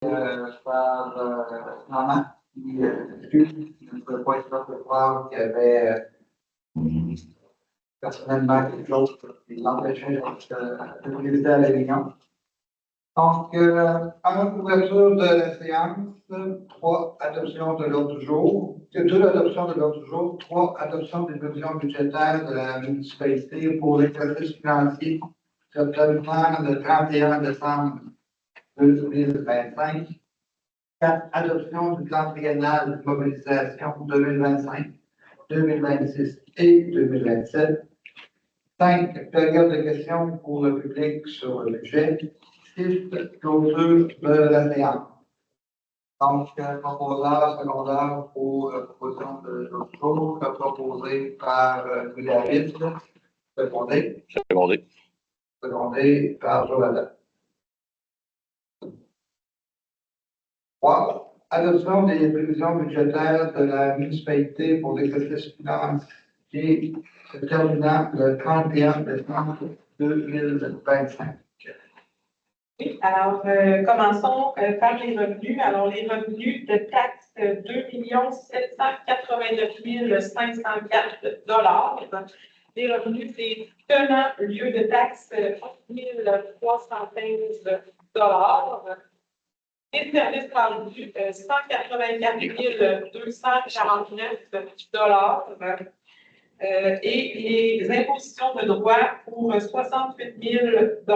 par maman qui ne pouvait pas être là pour voir qu'il y avait personnellement quelque chose qui l'empêchait de présider à la réunion. Donc, en ouverture de la séance, 3 adoptions de l'ordre du jour, 2 adoptions de l'ordre du jour, 3 adoptions des prévisions budgétaires de la municipalité pour l'exercice financier se terminant le 31 décembre 2025, 4 adoptions du plan triennal de mobilisation 2025, 2026 et 2027, 5 périodes de questions pour le public sur le budget, 6 clôtures de la séance. Donc, proposeur secondaire pour proposition de l'autre jour, proposé par David, secondé par Joël. 3. Adoption des prévisions budgétaires de la municipalité pour l'exercice financier se terminant le 31 décembre 2025. Oui, alors commençons par les revenus. Alors, les revenus de taxes, 2 789 504 $. Les revenus des tenants lieux de taxes, 11 315 $. Les services rendus, 184 249 $. Et les impositions de droit pour 68 000 $.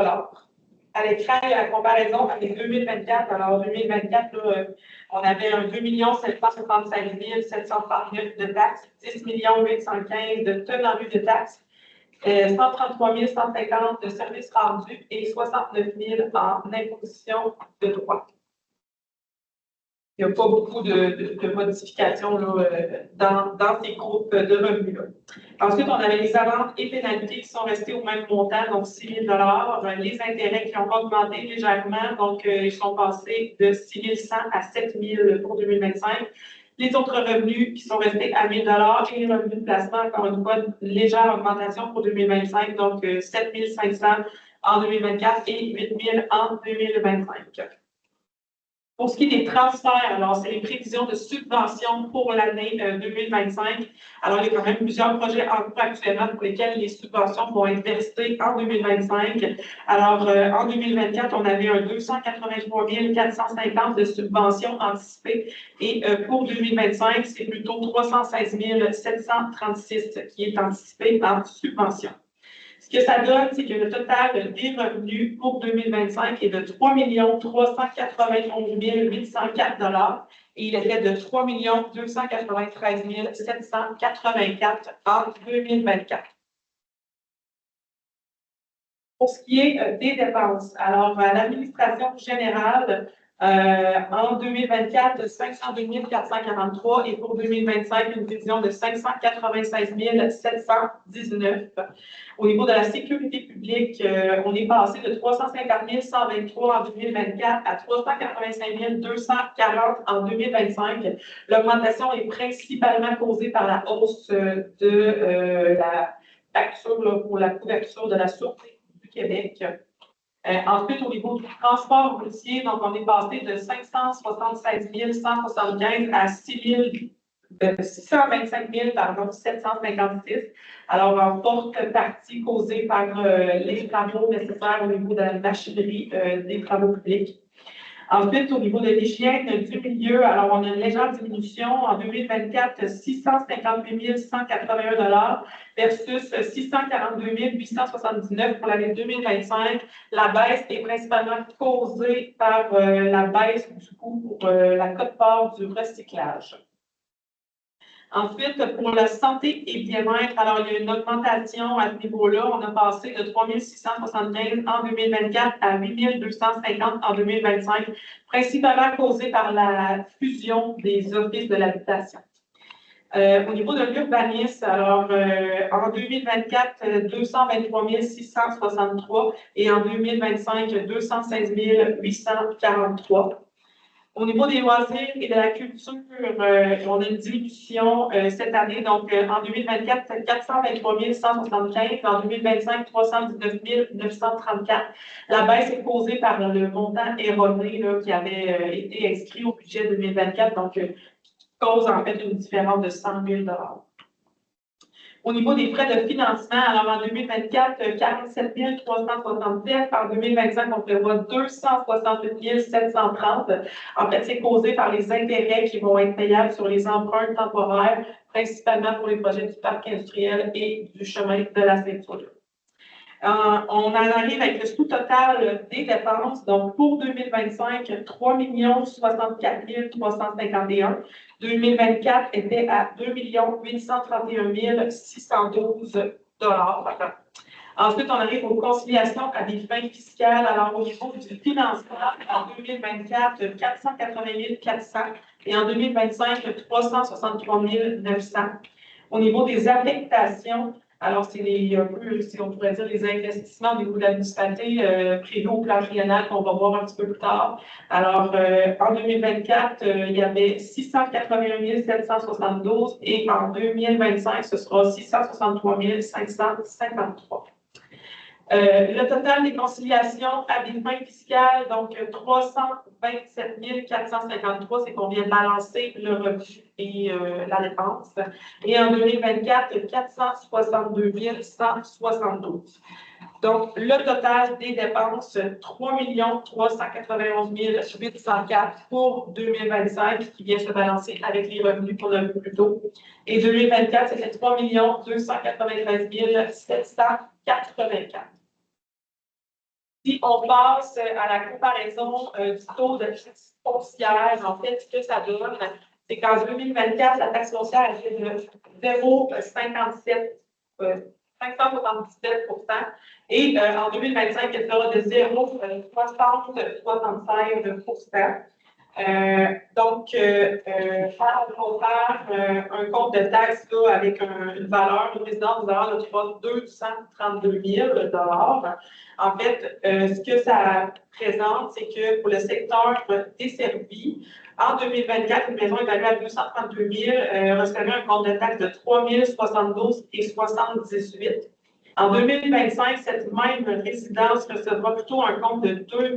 À l'écran, il y a la comparaison avec 2024. Alors, 2024, là, on avait un 2 776 739 de taxes, 10 815 de tenues de taxes, 133 150 de services rendus et 69 000 en imposition de droit. Il n'y a pas beaucoup de modifications là, dans ces groupes de revenus-là. Ensuite, on avait les amendes et pénalités qui sont restées au même montant, donc 6 000 $. Les intérêts qui ont augmenté légèrement, donc ils sont passés de 6 100 à 7 000 pour 2025. Les autres revenus qui sont restés à 1 000 $ et les revenus de placement, encore une fois, une légère augmentation pour 2025, donc 7 500 en 2024 et 8 000 en 2025. Pour ce qui est des transferts, alors c'est les prévisions de subventions pour l'année 2025. Alors, il y a quand même plusieurs projets en cours actuellement pour lesquels les subventions vont être versées en 2025. Alors, en 2024, on avait un 283 450 de subventions anticipées et pour 2025, c'est plutôt 316 736 qui est anticipé en subvention. Ce que ça donne, c'est que le total des revenus pour 2025 est de 3 391 804 $ et il était de 3 293 784 en 2024. Pour ce qui est des dépenses, alors à l'administration générale, en 2024, 502 443 et pour 2025, une vision de 596 719. Au niveau de la sécurité publique, on est passé de 350 123 en 2024 à 385 240 en 2025. L'augmentation est principalement causée par la hausse de la facture là, pour la couverture de la Sûreté du Québec. Ensuite, au niveau du transport routier, donc on est passé de 576 175 à 625 756. Alors, en forte partie causée par les travaux nécessaires au niveau de la machinerie des travaux publics. Ensuite, au niveau de l'hygiène du milieu, alors on a une légère diminution. En 2024, 658 181 $ versus 642 879 pour l'année 2025. La baisse est principalement causée par la baisse du coût pour la quote-part du recyclage. Ensuite, pour la santé et bien-être, alors il y a une augmentation à ce niveau-là. On a passé de 3 675 en 2024 à 8 250 en 2025, principalement causée par la fusion des offices de l'habitation. Au niveau de l'urbanisme, alors en 2024, 223 663 et en 2025, 216 843. Au niveau des loisirs et de la culture, on a une diminution cette année. Donc, en 2024, c'est 423 175. En 2025, 319 934. La baisse est causée par le montant erroné là, qui avait été inscrit au budget 2024, donc qui cause en fait une différence de 100 000 $. Au niveau des frais de financement, alors en 2024, 47 367. En 2025, on prévoit 268 730. En fait, c'est causé par les intérêts qui vont être payables sur les emprunts temporaires, principalement pour les projets du parc industriel et du chemin de la ceinture. On en arrive avec le sous-total des dépenses. Donc, pour 2025, 3 64 351. 2024 était à 2 831 612 $. Ensuite, on arrive aux conciliations à des fins fiscales. Alors, au niveau du financement, en 2024, 480 400 et en 2025, 363 900. Au niveau des affectations, alors, c'est un peu, si on pourrait dire, les investissements au niveau de la municipalité prévus au plan triennal qu'on va voir un petit peu plus tard. Alors, en 2024, il y avait 681 772 et en 2025, ce sera 663 553. Le total des conciliations à des fins fiscales, donc 327 453, c'est qu'on vient balancer le revenu et la dépense. Et en 2024, 462 172. Donc, le total des dépenses, 3 391 804 pour 2025, qui vient se balancer avec les revenus qu'on a vu plus tôt. Et 2024, c'était 3 293 784. Si on passe à la comparaison du taux de taxe foncière, en fait, ce que ça donne, c'est qu'en 2024, la taxe foncière était de 0,57 577 et en 2025, elle sera de 0,76 donc, on faire un compte de taxe là, avec une valeur, une résidence de valeur de 232 000 $. En fait, ce que ça présente, c'est que pour le secteur desservi, en 2024, une maison évaluée à 232 000 recevait un compte de taxe de 3 072 et 78. En 2025, cette même résidence recevra plutôt un compte de 2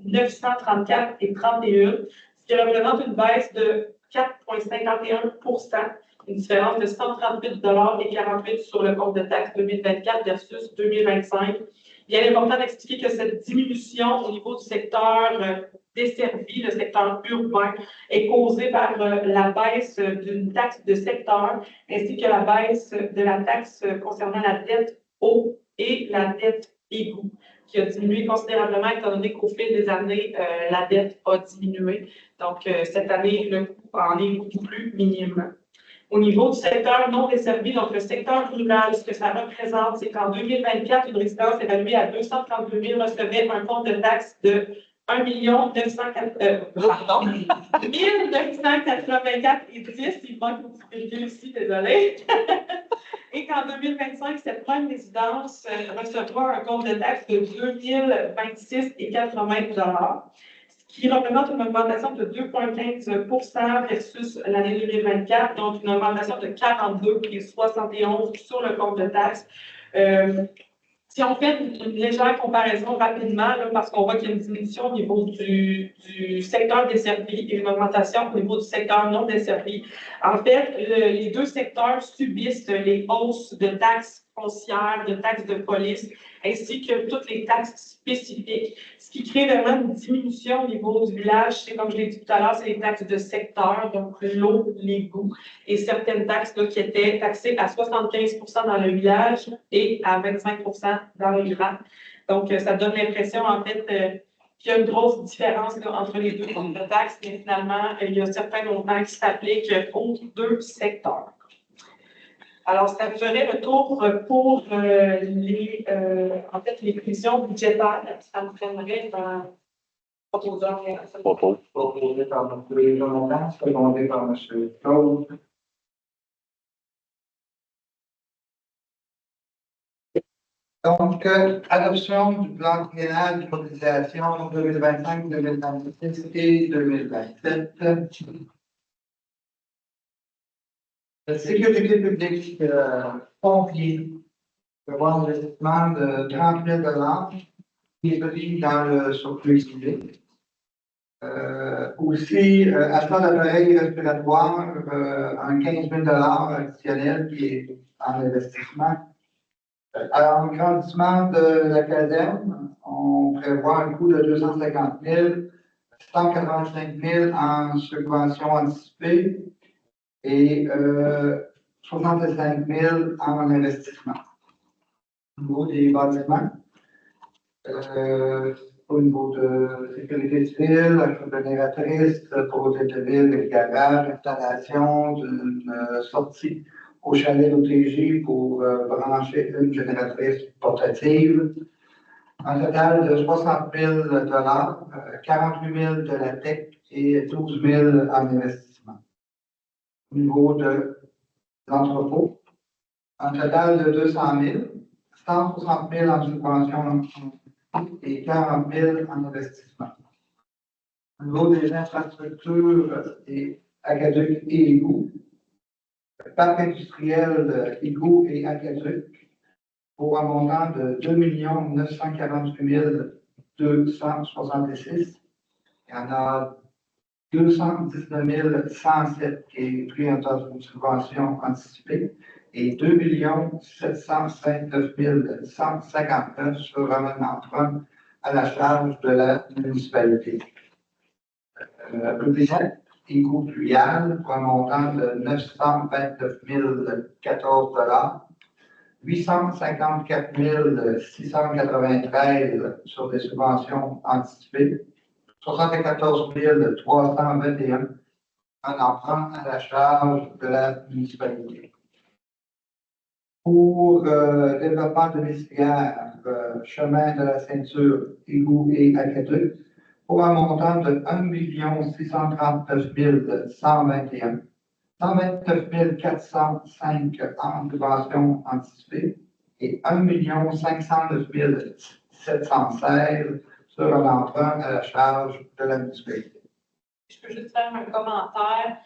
934 et 31, ce qui représente une baisse de 4,51 %, une différence de 138 $ et 48 sur le compte de taxe 2024 versus 2025. Il est important d'expliquer que cette diminution au niveau du secteur desservi, le secteur urbain, est causée par la baisse d'une taxe de secteur ainsi que la baisse de la taxe concernant la dette eau et la dette égout, qui a diminué considérablement étant donné qu'au fil des années, la dette a diminué. Donc, cette année, le coût en est beaucoup plus minime. Au niveau du secteur non desservi, donc le secteur rural, ce que ça représente, c'est qu'en 2024, une résidence évaluée à 232 000 recevait un compte de taxe de 1 1984 et 10, il manque une petite virgule ici, désolé. Et qu'en 2025, cette même résidence recevra un compte de taxe de 2026 et 80 $, ce qui représente une augmentation de 2,15 % versus l'année 2024, donc une augmentation de 42 et 71 sur le compte de taxe. Si on fait une légère comparaison rapidement, là, parce qu'on voit qu'il y a une diminution au niveau du secteur desservi et une augmentation au niveau du secteur non desservi, en fait, les deux secteurs subissent les hausses de taxes foncières, de taxes de police, ainsi que toutes les taxes spécifiques, ce qui crée vraiment une diminution au niveau du village. C'est comme je l'ai dit tout à l'heure, c'est les taxes de secteur, donc l'eau, l'égout, et certaines taxes là, qui étaient taxées à 75 % dans le village et à 25 % dans le grand. Donc, ça donne l'impression, en fait, qu'il y a une grosse différence là, entre les deux comptes de taxes, mais finalement, il y a certains montants qui s'appliquent aux deux secteurs. Alors, ça ferait le tour pour en fait, les prévisions budgétaires. Ça me prendrait un proposeur. Proposé par M. Jonathan, secondé par M. Claude. Donc, adoption du plan triennal de mobilisation 2025, 2026 et 2027. La sécurité publique pompier prévoit un investissement de 30 000 qui est pris dans le surplus civique. Aussi, achat d'appareils respiratoires, un 15 000 additionnel qui est en investissement. Alors, en grandissement de la caserne, on prévoit un coût de 250 000, 185 000 en subvention anticipée et 65 000 en investissement. Au niveau des bâtiments, au niveau de sécurité civile, achat de génératrice pour hôtel de ville et garage, installation d'une sortie au chalet d'OTJ pour brancher une génératrice portative. Un total de 60 000 48 000 de la tech et 12 000 en investissement. Au niveau de l'entrepôt, un total de 200 000, 160 000 en subvention et 40 000 en investissement. Au niveau des infrastructures et aqueducs et égouts, parc industriel égouts et aqueducs pour un montant de 2 948 266. Il y en a 219 107 qui est pris en tant que subvention anticipée et 2 729 159 sur un emprunt à la charge de la municipalité. Rubrique égout fluvial pour un montant de 929 014 854 693 sur des subventions anticipées, 74 321 un emprunt à la charge de la municipalité. Pour développement domiciliaire, chemin de la ceinture, égout et aqueduc, pour un montant de 1 639 121. 129 405 en subvention anticipée et 1 509 716 sur un emprunt à la charge de la municipalité. Je peux juste faire un commentaire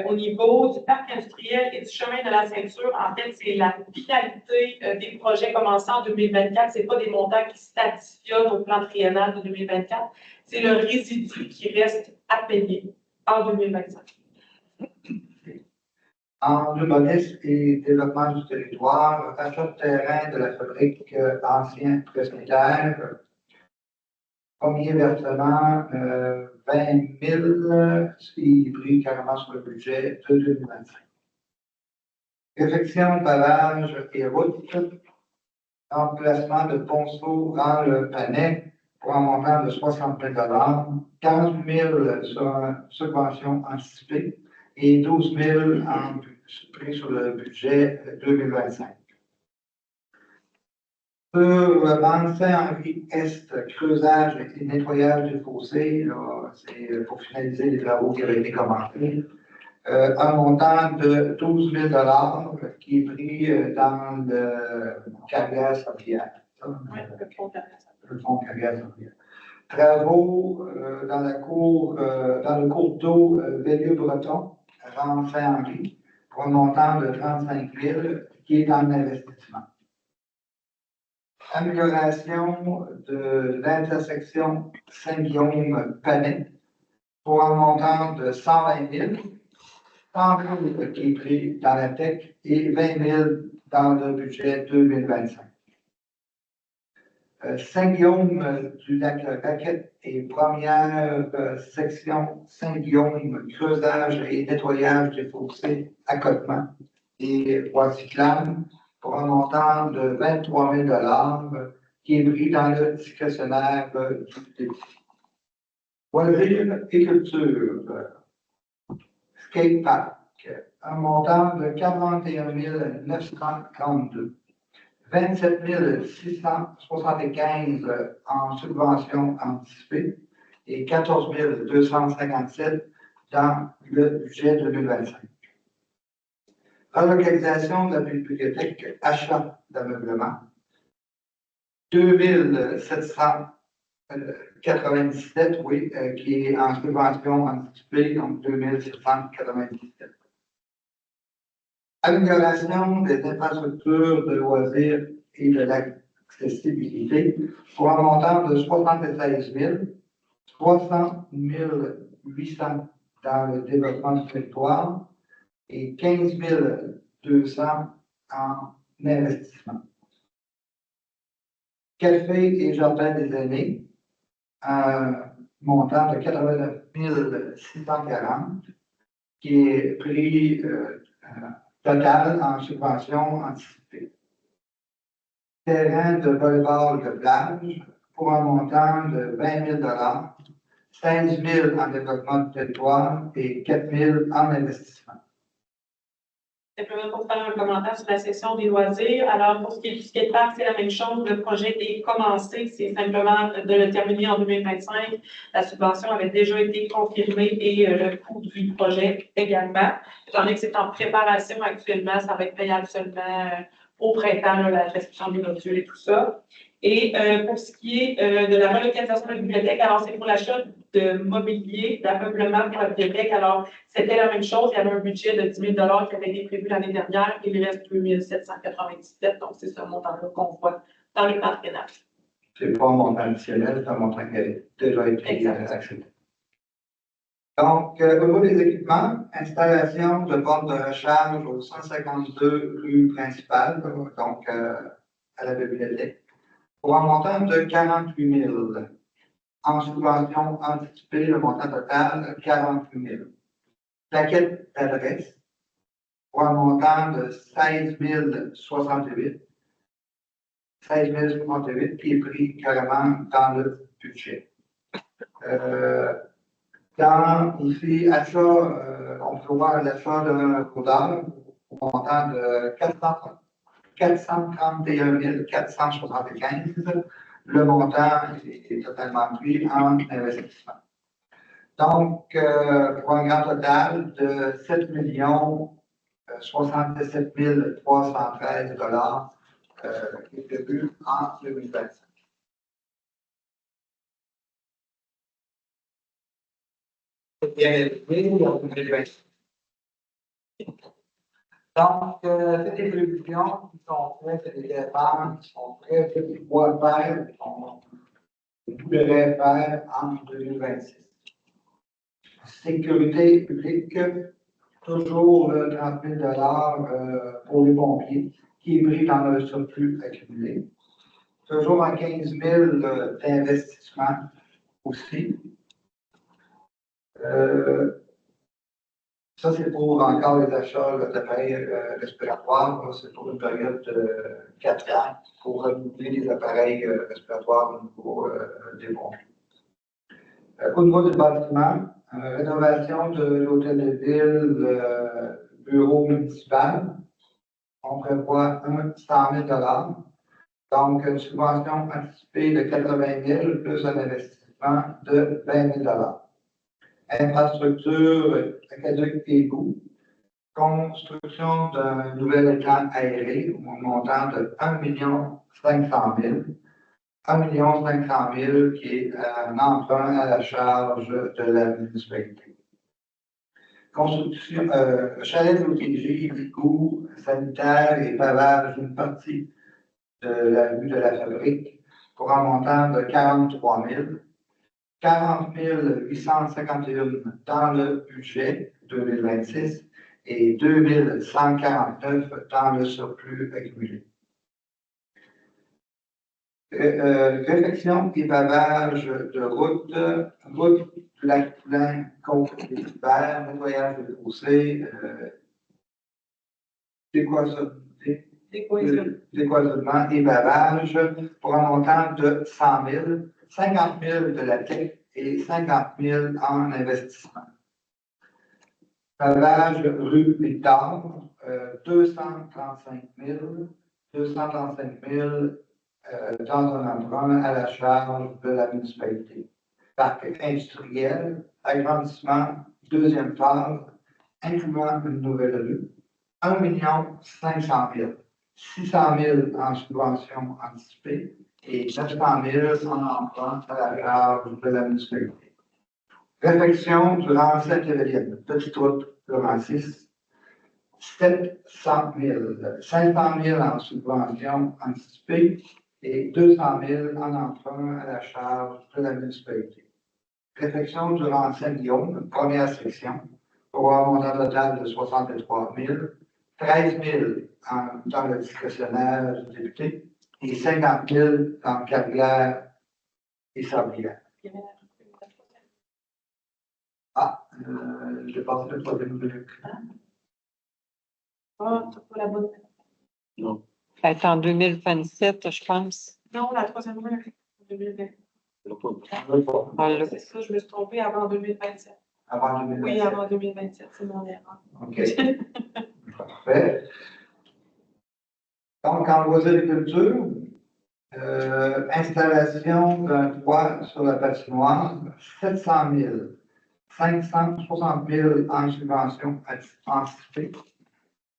au niveau du parc industriel et du chemin de la ceinture. En fait, c'est la finalité des projets commençant en 2024. Ce n'est pas des montants qui s'additionnent au plan triennal de 2024. C'est le résidu qui reste à payer en 2025. En urbanisme et développement du territoire, achat de terrain de la fabrique ancien presbytère. Premier versement, 20 000, ce qui est pris carrément sur le budget de 2025. Réfection, pavage et route. Emplacement de Ponceau dans le Panay pour un montant de 60 000 48 000 sur une subvention anticipée et 12 000 pris sur le budget 2025. Sur le banc Saint-Henri-Est, creusage et nettoyage des fossés, c'est pour finaliser les travaux qui avaient été commentés. Un montant de 12 000 qui est pris dans le carrière sablière. Oui, le fonds carrière sablière. Travaux dans le cours d'eau Veilleux-Breton, rang Saint-Henri, pour un montant de 35 000 qui est en investissement. Amélioration de l'intersection Saint-Guillaume-Panay pour un montant de 120 000, 100 000 qui est pris dans la tech et 20 000 dans le budget 2025. Saint-Guillaume du lac Raquette et première section Saint-Guillaume, creusage et nettoyage des fossés, accotement et voies cyclables pour un montant de 23 000 qui est pris dans le discrétionnaire du début. Loisirs et culture, skatepark, un montant de 41 932. 27 675 en subvention anticipée et 14 257 dans le budget 2025. Relocalisation de la bibliothèque, achat d'ameublement. 2797, oui, qui est en subvention anticipée, donc 2797. Amélioration des infrastructures de loisirs et de l'accessibilité pour un montant de 76 000, 60 800 dans le développement du territoire et 15 200 en investissement. Café et jardin des aînés, un montant de 89 640, qui est pris total en subvention anticipée. Terrain de volleyball de plage pour un montant de 20 000 16 000 en développement de territoire et 4 000 en investissement. Simplement pour faire un commentaire sur la section des loisirs. Alors, pour ce qui est du skatepark, c'est la même chose. Le projet est commencé. C'est simplement de le terminer en 2025. La subvention avait déjà été confirmée et le coût du projet également. Étant donné que c'est en préparation actuellement, ça va être payable seulement au printemps, là, la restriction des notules et tout ça. Et pour ce qui est de la relocalisation de la bibliothèque, alors c'est pour l'achat de mobilier, d'ameublement pour la bibliothèque. Alors, c'était la même chose. Il y avait un budget de 10 000 qui avait été prévu l'année dernière. Il reste 2 797. Donc, c'est ce montant-là qu'on voit dans le plan triennal. C'est pas un montant additionnel, c'est un montant qui a déjà été accepté. Donc, au niveau des équipements, installation de bornes de recharge au 152 rue principale, donc à la bibliothèque, pour un montant de 48 000. En subvention anticipée, le montant total, 48 000. Plaquette d'adresse, pour un montant de 16 068. 16 068 qui est pris carrément dans le budget. Dans aussi achat, on peut voir l'achat d'un codeur au montant de 431 475. Le montant est totalement pris en investissement. Donc, pour un grand total de 7 77 313 qui est prévu en 2025. Bien élevé en 2025. Donc, c'est des prévisions qui sont faites, c'est des dépenses qui sont prêtes, qui doivent faire, qu'on devrait faire en 2026. Sécurité publique, toujours 30 000 pour les pompiers, qui est pris dans le surplus accumulé. Toujours à 15 000 d'investissement aussi. Ça, c'est pour encore les achats d'appareils respiratoires. C'est pour une période de 4 ans pour renouveler les appareils respiratoires au niveau des pompiers. Au niveau du bâtiment, rénovation de l'hôtel de ville, bureau municipal, on prévoit 100 000 donc une subvention anticipée de 80 000 plus un investissement de 20 000 Infrastructure, aqueduc égout, construction d'un nouvel étang aéré au montant de 1 500 000. 1 500 000 qui est un emprunt à la charge de la municipalité. Construction, chalet de l'OTG, égout, sanitaire et pavage d'une partie de la rue de la Fabrique pour un montant de 43 000. 40 851 dans le budget 2026 et 2 149 dans le surplus accumulé. Réfection et pavage de route, route du lac Poulain, côte des Hivers, nettoyage de fossés, décloisonnement et pavage pour un montant de 100 000, 50 000 de la TEC et 50 000 en investissement. Pavage rue Victor, 235 000 dans un emprunt à la charge de la municipalité. Parc industriel, agrandissement, deuxième phase, incluant une nouvelle rue, 1 500 000. 600 000 en subvention anticipée et 900 000 en emprunt à la charge de la municipalité. Réflexion durant 7 événements. Petite route durant 6. 700 000, 500 000 en subvention anticipée et 200 000 en emprunt à la charge de la municipalité. Réflexion durant Saint-Guillaume, première section, pour un montant total de 63 000, 13 000 dans le discrétionnaire du député et 50 000 en carrière et sablière. Ah, j'ai passé le troisième bloc. Ah, t'as pas la bonne. Non. Ça va être en 2027, je pense. Non, la troisième rue, 2020. On l'a. C'est ça, je me suis trompée avant 2027. Avant 2027. Oui, avant 2027, c'est mon erreur. OK. Parfait. Donc, en loisirs installation d'un toit sur la patinoire, 700 000, 560 000 en subvention anticipée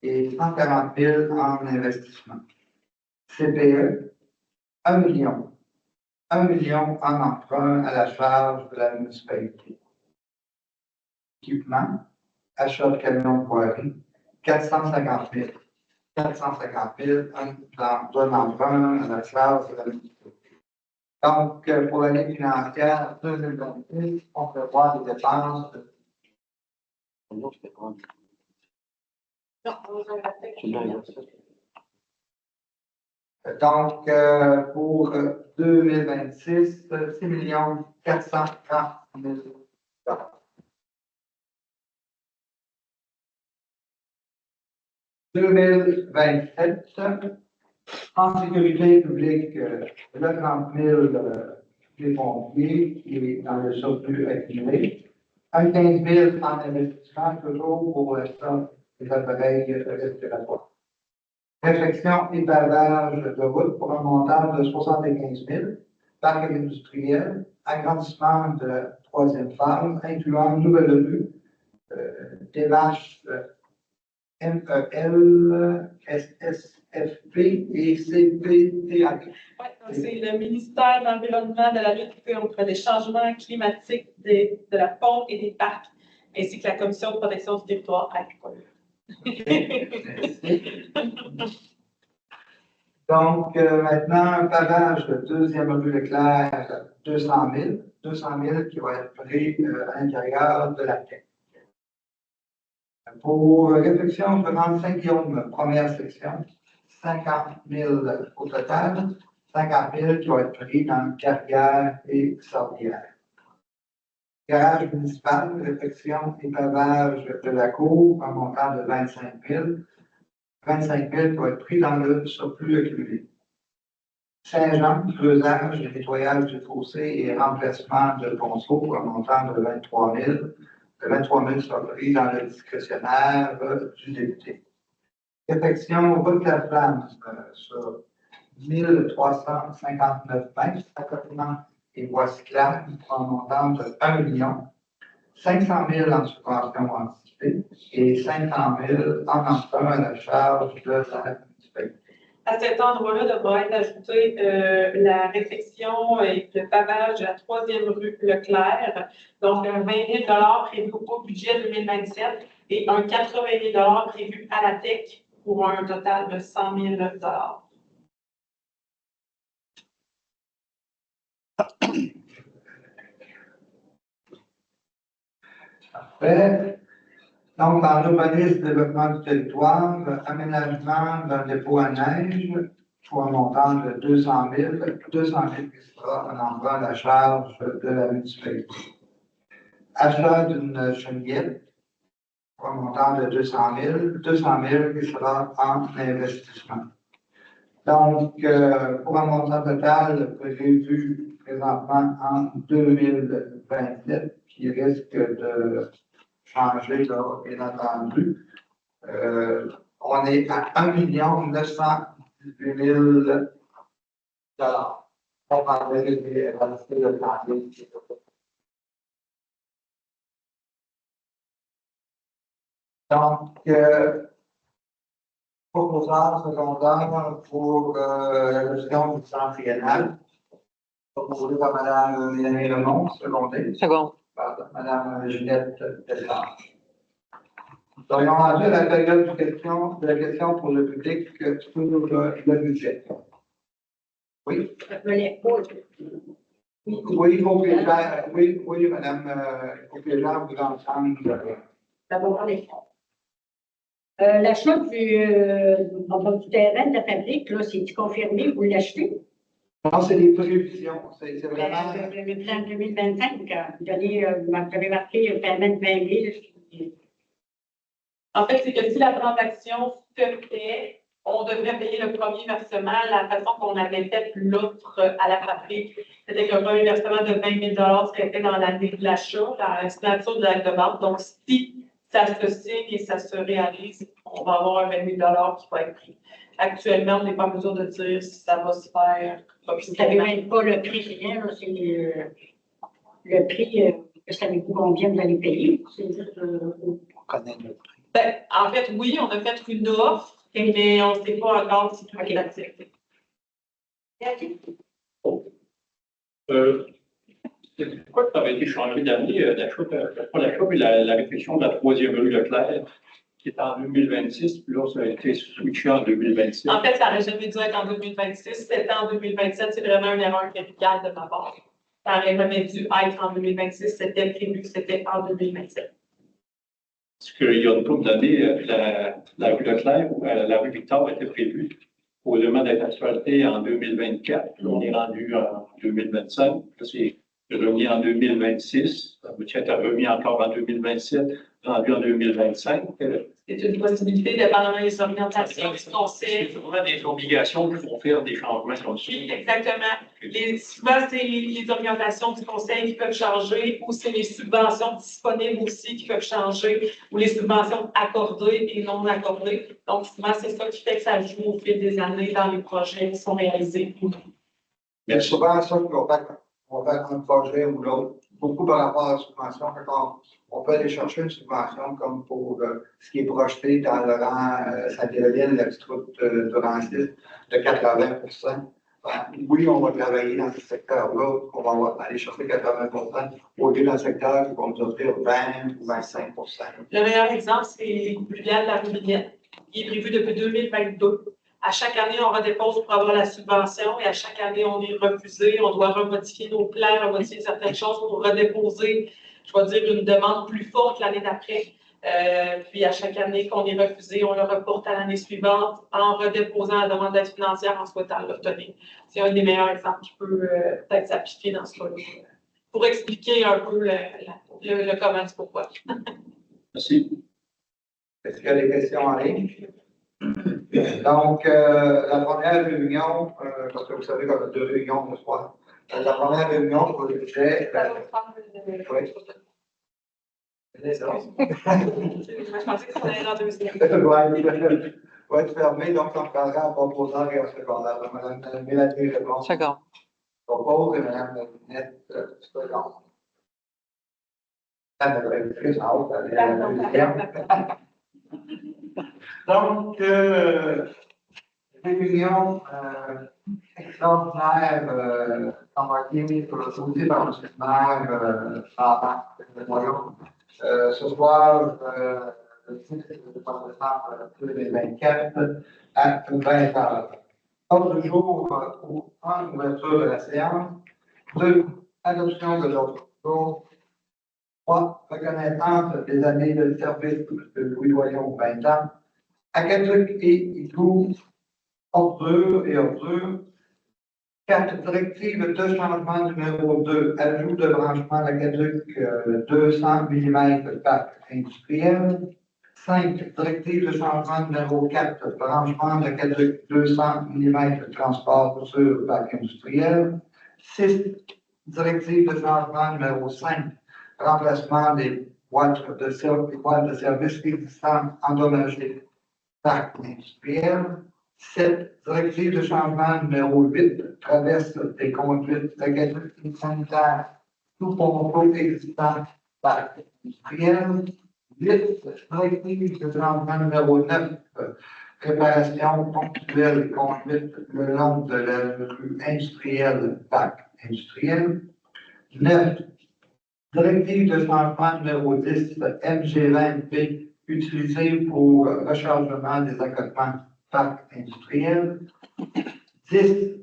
et 140 000 en investissement. CPE, 1 million. 1 million en emprunt à la charge de la municipalité. Équipement, achat de camions de voirie, 450 000. 450 000 d'un emprunt à la charge de la municipalité. Donc, pour l'année financière 2026, on prévoit des dépenses de Non, on va donc, pour 2026, 6 430 000 $. 2027, en sécurité publique, le 30 000 des pompiers qui est dans le surplus accumulé. Un 15 000 en investissement, toujours pour l'instant des appareils respiratoires. Réflexion et pavage de route pour un montant de 75 000. Parc industriel, agrandissement de la troisième phase, incluant une nouvelle rue, démarche MEL, SSFP et CPTAC. Oui, c'est le ministère de l'Environnement, de la lutte contre les changements climatiques de la faune et des parcs, ainsi que la Commission de protection du territoire agricole. Merci. Donc, maintenant, pavage de deuxième rue Leclerc, 200 000. 200 000 qui va être pris à l'intérieur de la tête. Pour réflexion de 35 première section, 50 000 au total, 50 000 qui vont être pris dans carrière et sordière. Garage municipal, réflexion et pavage de la cour, un montant de 25 000. 25 000 qui vont être pris dans le surplus accumulé. Saint-Jean, creusage et nettoyage du fossé et remplacement de ponceau, un montant de 23 000. Le 23 000 sera pris dans le discrétionnaire du député. Réflexion route de la flamme sur 1359 mètres, accotement et voies cyclables pour un montant de 1 million. 500 000 en subvention anticipée et 500 000 en emprunt à la charge de la municipalité. À cet endroit-là devra être ajouté la réfection et le pavage de la troisième rue Leclerc, donc un 20 000 prévu au budget 2027 et un 80 000 prévu à la TEC pour un total de 100 000 $. Parfait. Donc, dans l'urbanisme, développement du territoire, aménagement d'un dépôt à neige pour un montant de 200 000, 200 000 qui sera un emprunt à la charge de la municipalité. Achat d'une chenillette pour un montant de 200 000, 200 000 qui sera en investissement. Donc, pour un montant total prévu présentement en 2027, qui risque de changer, là, bien entendu. On est à 1 918 000 $. On va rester le plan. Donc, Proposal secondaire pour la gestion du centre triennal. Proposé par Mme Mélanie Lemont, secondé Second. par Mme Juliette Deschamps. Nous aurions rendu à la période de la question pour le public sur le budget. Oui? Oui, il faut que les gens, oui, madame, il faut que les gens vous entendent. D'abord, les fonds. L'achat du terrain de la fabrique, là, c'est confirmé, vous l'achetez? Non, c'est des prévisions, c'est vraiment. Le plan 2025, vous avez marqué un paiement de 20 000. En fait, c'est que si la transaction se fait, on devrait payer le premier versement. La façon qu'on avait fait l'offre à la fabrique, c'était qu'un premier versement de 20 000 serait fait dans l'année de l'achat, la signature de l'acte de vente. Donc, si ça se signe et ça se réalise, on va avoir un 20 000 qui va être pris. Actuellement, on n'est pas en mesure de dire si ça va se faire. Vous ne savez même pas le prix rien, c'est le prix, savez-vous combien vous allez payer? On connaît le prix. Ben, en fait, oui, on a fait une offre, mais on ne sait pas encore si tout est accepté. Pourquoi ça avait été changé d'année, pas l'achat, mais la réflexion de la troisième rue Leclerc, qui est en 2026, puis là, ça a été switché en 2026. En fait, ça n'aurait jamais dû être en 2026, c'était en 2027, c'est vraiment une erreur capitale de ma part. Ça n'aurait jamais dû être en 2026, c'était prévu que c'était en 2027. Parce qu'il y a une couple d'années, la rue Leclerc, la rue Victor était prévue au élément d'être actualité en 2024. Là, on est rendu en 2025. Là, c'est remis en 2026. Ça va être remis encore en 2027, rendu en 2025. C'est une possibilité, dépendamment des orientations du C'est conseil. vraiment des obligations qui vont faire des changements comme ça. Oui, exactement. Souvent, c'est les orientations du conseil qui peuvent changer, ou c'est les subventions disponibles aussi qui peuvent changer, ou les subventions accordées et non accordées. Donc, souvent, c'est ça qui fait que ça joue au fil des années dans les projets qui sont réalisés ou non. Mais souvent, ça, on va faire un projet ou l'autre, beaucoup par rapport à la subvention. On peut aller chercher une subvention comme pour ce qui est projeté dans le rang Saint-Héroline, la petite route de Rancis, de 80 Oui, on va travailler dans ce secteur-là, on va aller chercher 80 au lieu d'un secteur qui va nous offrir 20 ou 25 Le meilleur exemple, c'est les coupes pluviales de la Rouvillette. Il est prévu depuis 2022. À chaque année, on redépose pour avoir la subvention et à chaque année, on est refusé. On doit remodifier nos plans, remodifier certaines choses pour redéposer, je vais dire, une demande plus forte l'année d'après. Puis à chaque année qu'on est refusé, on le reporte à l'année suivante en redéposant la demande d'aide financière en souhaitant l'obtenir. C'est un des meilleurs exemples qui peut peut-être s'appliquer dans ce cas-là pour expliquer un peu le comment du pourquoi. Merci. Est-ce qu'il y a des questions en ligne? Donc, la première réunion, parce que vous savez qu'on a 2 réunions ce soir. La première réunion pour le budget. Oui. C'est ça. Je pensais que ça allait dans 2 semaines. Va être fermé, donc on parlera en proposant et en secondaire. Mme Mélanie répond. Second. Propose et Mme Ninette seconde. Ça devrait être plus en haut, la deuxième. Donc, réunion extraordinaire embarquée sur le dossier par le secrétaire de Royaume. Ce soir, le 6 décembre 2024, à 20 h. Ordre du jour, en ouverture de la séance. 2. Adoption de l'ordre du jour. 3. Reconnaissance des années de service de Louis Royaume, 20 ans. Aqueduc et Igloo, ordure et ordure. 4. Directive de changement numéro 2, ajout de branchement d'aqueduc 200 mm parc industriel. 5. Directive de changement numéro 4, branchement d'aqueduc 200 mm transport sur parc industriel. 6. Directive de changement numéro 5, remplacement des boîtes de service existantes endommagées parc industriel. 7. Directive de changement numéro 8, traverse des conduites d'aqueduc sanitaire sous contrôle existant parc industriel. 8. Directive de changement numéro 9, réparation ponctuelle conduite le long de la rue industrielle, PAC industrielle. 9. Directive de changement numéro 10, MG20P, utilisée pour rechargement des accotements PAC industriel. 10.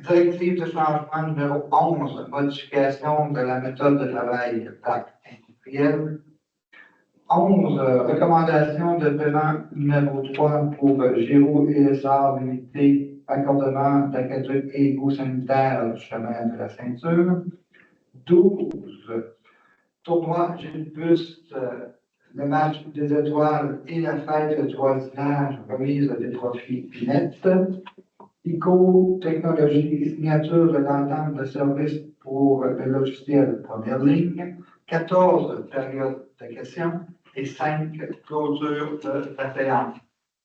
Directive de changement numéro 11, modification de la méthode de travail PAC industriel. 11, recommandation de paiement numéro 3 pour Géo ESR Unité, accordement d'aqueduc et égout sanitaire chemin de la ceinture. 12, tournoi Gilles Buste, le match des étoiles et la fête du voisinage, remise des trophées Pinette. ICO, technologie, signature de l'entente de service pour le logiciel première ligne. 14, période de questions. Et 5, clôture de la séance.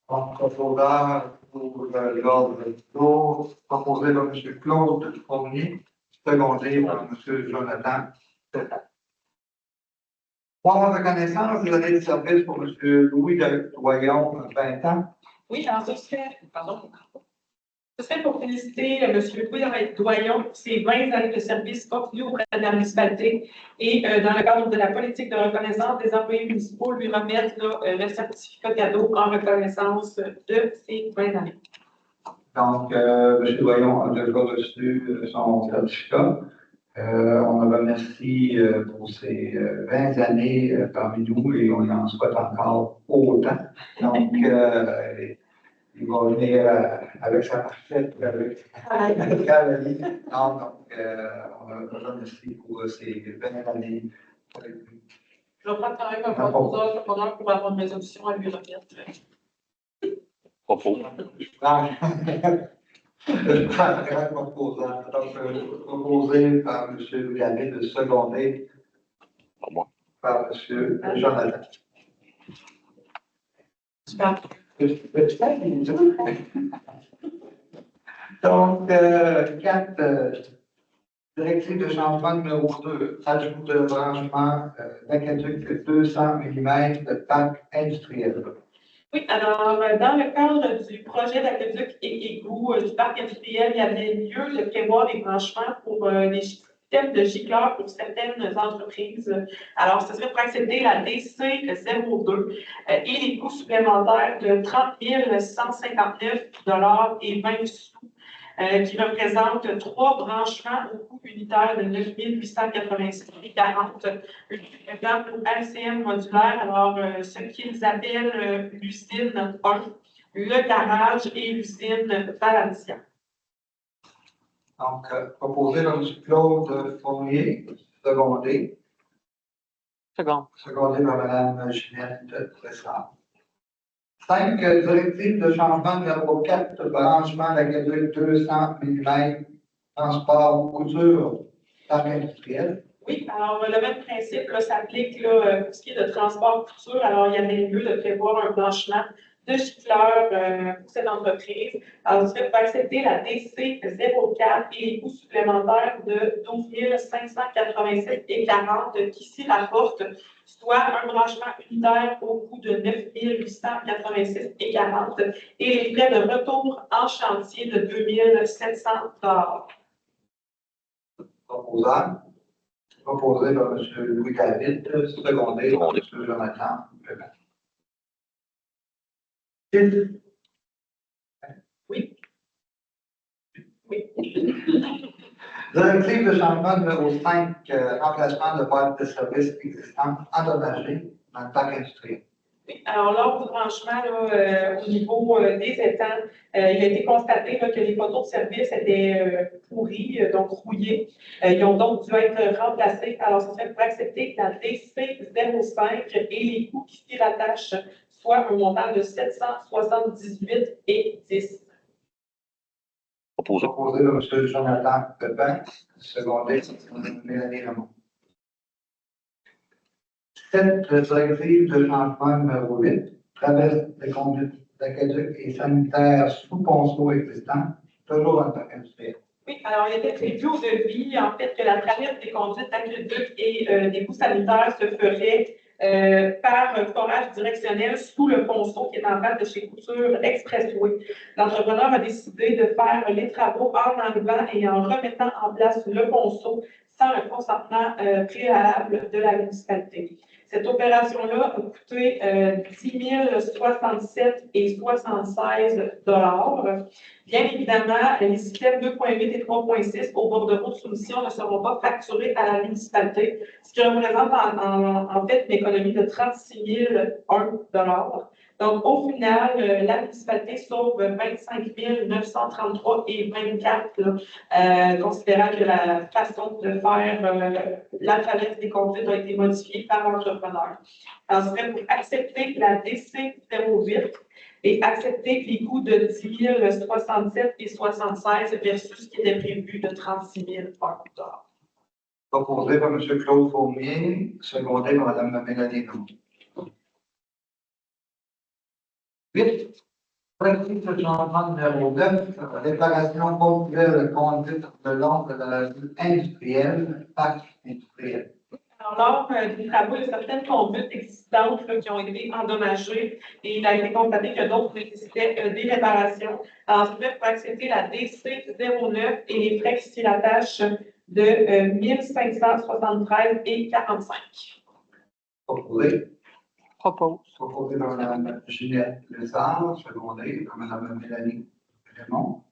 Donc, proposeur pour l'ordre du jour, proposé par M. Claude Fournier, secondé par M. Jonathan Teta. Pour avoir reconnaissance des années de service pour M. Louis Doyon, 20 ans. Oui, alors ce serait pour féliciter M. Louis Doyon pour ses 20 années de service continu auprès de la municipalité et dans le cadre de la politique de reconnaissance des employés municipaux, lui remettre le certificat cadeau en reconnaissance de ces 20 années. Donc, M. Doyon a déjà reçu son certificat. On le remercie pour ses 20 années parmi nous et on en souhaite encore autant. Donc, il va venir avec sa parfaite avec Caroline. Donc, on le remercie pour ses 20 années. Je vais prendre quand même un proposeur pour avoir une résolution à lui remettre. Propos. Je prends un proposant. Donc, proposé par M. Ganet de seconder par M. Jonathan. Super. Donc, 4, directive de changement numéro 2, ajout de branchement d'aqueduc 200 mm de PAC industriel. Oui, alors, dans le cadre du projet d'aqueduc et égout du parc industriel, il y avait lieu de prévoir des branchements pour les systèmes de gicleurs pour certaines entreprises. Alors, ce serait pour accéder à la DC02 et les coûts supplémentaires de 30 159 $ et 20 sous, qui représentent 3 branchements au coût unitaire de 9 886,40 $ pour LCM modulaire. Alors, ce qu'ils appellent l'usine 1, le garage et l'usine Valencia. Donc, proposé par M. Claude Fournier, secondé. Secondé par Mme Ginette Tressard. 5, directive de changement numéro 4, branchement d'aqueduc 200 mm, transport couture, parc industriel. Oui, alors le même principe s'applique pour ce qui est de transport couture. Alors, il y avait lieu de prévoir un branchement de gicleurs pour cette entreprise. Alors, ce serait pour accepter la DC04 et les coûts supplémentaires de 12 587,40 qui s'y rapportent, soit un branchement unitaire au coût de 9 886,40 et les frais de retour en chantier de 2 700 $. Proposant. Proposé par M. Louis David, secondé par M. Jonathan Leblanc. Oui. Oui. Directive de changement numéro 5, remplacement de boîtes de services existantes endommagées dans le parc industriel. Oui, alors lors du branchement, au niveau des étangs, il a été constaté que les poteaux de service étaient pourris, donc rouillés. Ils ont donc dû être remplacés. Alors, ce serait pour accepter la DC05 et les coûts qui s'y rattachent, soit un montant de 778,10 $. Proposé. Proposé par M. Jonathan Pepin, secondé par Mélanie Ramon. 7, directive de changement numéro 8, traverse des conduites d'aqueduc et sanitaires sous ponceau existants, toujours dans le parc industriel. Oui, alors il était prévu au devis, en fait, que la traverse des conduites d'aqueduc et des bouts sanitaires se ferait par forage directionnel sous le ponceau qui est en face de chez Couture Expressway. L'entrepreneur a décidé de faire les travaux en enlevant et en remettant en place le ponceau sans le consentement préalable de la municipalité. Cette opération-là a coûté 10 067 et 76 $. Bien évidemment, les systèmes 2.8 et 3.6 au bordereau de soumission ne seront pas facturés à la municipalité, ce qui représente en fait une économie de 36 001 $. Donc, au final, la municipalité sauve 25 933 et 24, considérant que la façon de faire la traverse des conduites a été modifiée par l'entrepreneur. Alors, ce serait pour accepter la DC 08 et accepter les coûts de 10 067 et 76 versus ce qui était prévu de 36 000 $. Proposé par M. Claude Fournier, secondé par Mme Mélanie Roux. 8. Pratique de changement numéro 9, réparation ponctuelle conduite de long de la rue industrielle, parc industriel. Alors, lors des travaux, il y a certaines conduites existantes là, qui ont été endommagées et il a été constaté que d'autres nécessitaient des réparations. Alors, c'est fait pour accepter la DC 09 et les frais qui s'y rattachent de 1573 et 45. Proposé. Propose. Proposé par Mme Ginette Lessard, secondé par Mme Mélanie Raymond.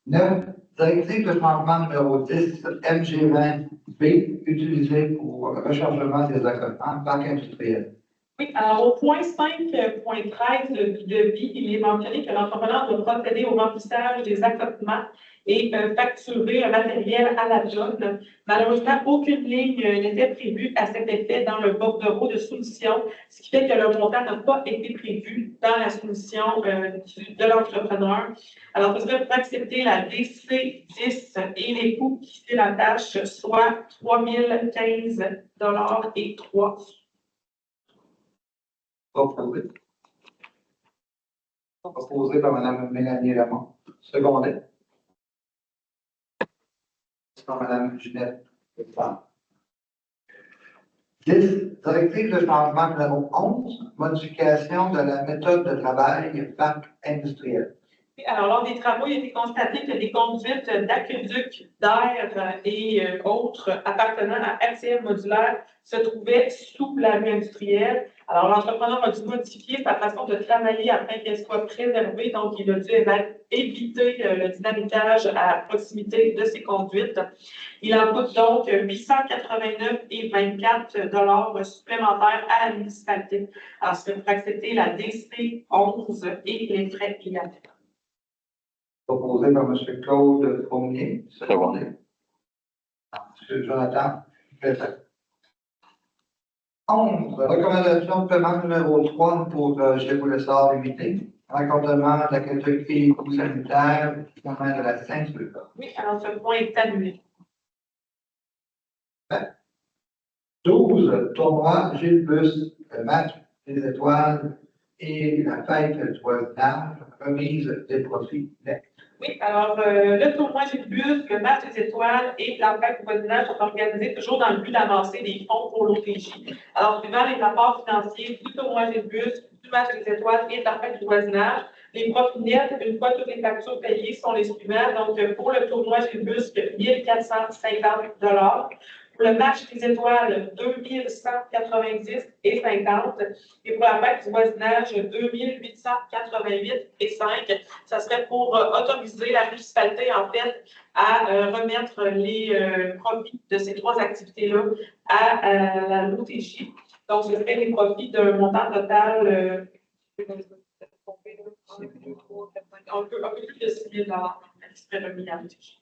9. Directive de changement numéro 10, MG20B, utilisé pour rechargement des accotements, parc industriel. Oui, alors au point 5.13 de devis, il est mentionné que l'entrepreneur doit procéder au remplissage des accotements et facturer un matériel à la job. Malheureusement, aucune ligne n'était prévue à cet effet dans le bordereau de soumission, ce qui fait que le montant n'a pas été prévu dans la soumission de l'entrepreneur. Alors, vous devez accepter la DC 10 et les coûts qui s'y rattachent, soit 3 015 $ et 3 sous. Proposé. Proposé par Mme Mélanie Raymond, secondé par Mme Ginette Lessard. 10. Directive de changement numéro 11, modification de la méthode de travail parc industriel. Alors, lors des travaux, il a été constaté que des conduites d'aqueduc, d'air et autres appartenant à RCF modulaire se trouvaient sous la rue industrielle. Alors, l'entrepreneur a dû modifier sa façon de travailler afin qu'elle soit préservée. Donc, il a dû éviter le dynamitage à proximité de ces conduites. Il en coûte donc 889 et 24 $ supplémentaires à la municipalité. Alors, c'est pour accepter la DC 11 et les frais liés. Proposé par M. Claude Fournier, secondé par M. Jonathan Pétain. 11. Recommandation de paiement numéro 3 pour chez Boulessard limité. Raccordement de la catégorie sanitaire de la ceinture. Oui, alors ce point est annulé. 12. Tournoi Gilles Bus, le match des étoiles et la fête du voisinage, remise des profits nets. Oui, alors le tournoi Gilles-Bus, le match des étoiles et la fête du voisinage sont organisés toujours dans le but d'avancer des fonds pour l'OTJ. Alors, suivant les rapports financiers du tournoi Gilles-Bus, du match des étoiles et de la fête du voisinage, les profits nets, une fois toutes les factures payées, sont les suivants. Donc, pour le tournoi Gilles-Bus, 1 450 $. Pour le match des étoiles, 2 190 et 50. Et pour la fête du voisinage, 2 888 et 5. Ça serait pour autoriser la municipalité, en fait, à remettre les profits de ces trois activités-là à la l'OTJ. Donc, ce serait les profits d'un montant total un peu plus de 6 000 $ qui serait remis à l'OTJ.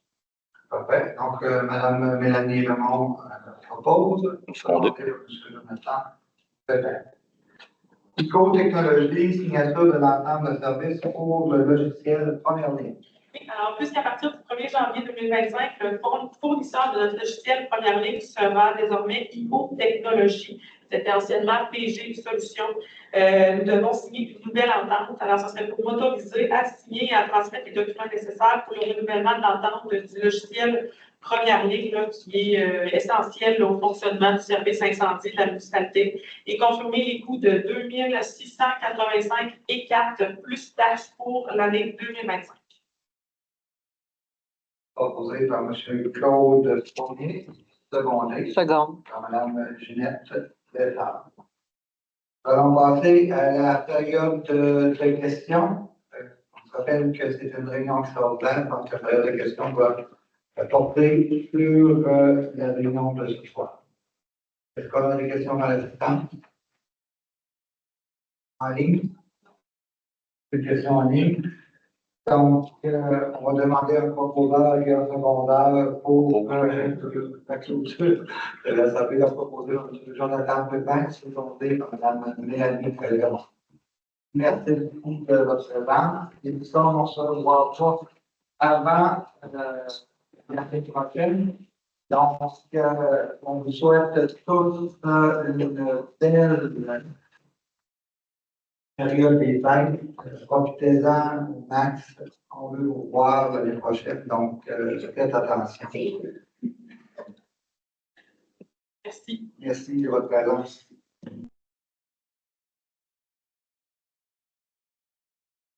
Parfait. Donc, Mme Mélanie Raymond propose. Secondé. M. Jonathan Pétain. Psychotechnologie, signature de l'entente de service pour le logiciel première ligne. Oui, alors, puisqu'à partir du 1er janvier 2025, le fournisseur de notre logiciel première ligne sera désormais IO Technologies. C'était anciennement PG Solutions. Nous devons signer une nouvelle entente. Alors, ça serait pour m'autoriser à signer et à transmettre les documents nécessaires pour le renouvellement de l'entente du logiciel première ligne, là, qui est essentiel au fonctionnement du service incendie de la municipalité, et confirmer les coûts de 2685 et 4 plus taxes pour l'année 2025. Proposé par M. Claude Fournier, secondé Seconde. par Mme Ginette Lefebvre. Nous allons passer à la période de questions. On se rappelle que c'est une réunion extraordinaire, donc la période de questions va porter sur la réunion de ce soir. Est-ce qu'on a des questions dans l'assistance? En ligne? Des questions en ligne? Donc, on va demander un proposeur et un secondaire pour la clôture de l'Assemblée. On va proposer M. Jonathan Pépin, secondé par Mme Mélanie Prévert. Merci beaucoup de votre présence. Et nous sommes, on se revoit pas avant l'année prochaine. Donc, on vous souhaite tous une belle période des fêtes. Profitez-en au max. On veut vous voir l'année prochaine. Donc, faites attention. Merci. Merci de votre présence.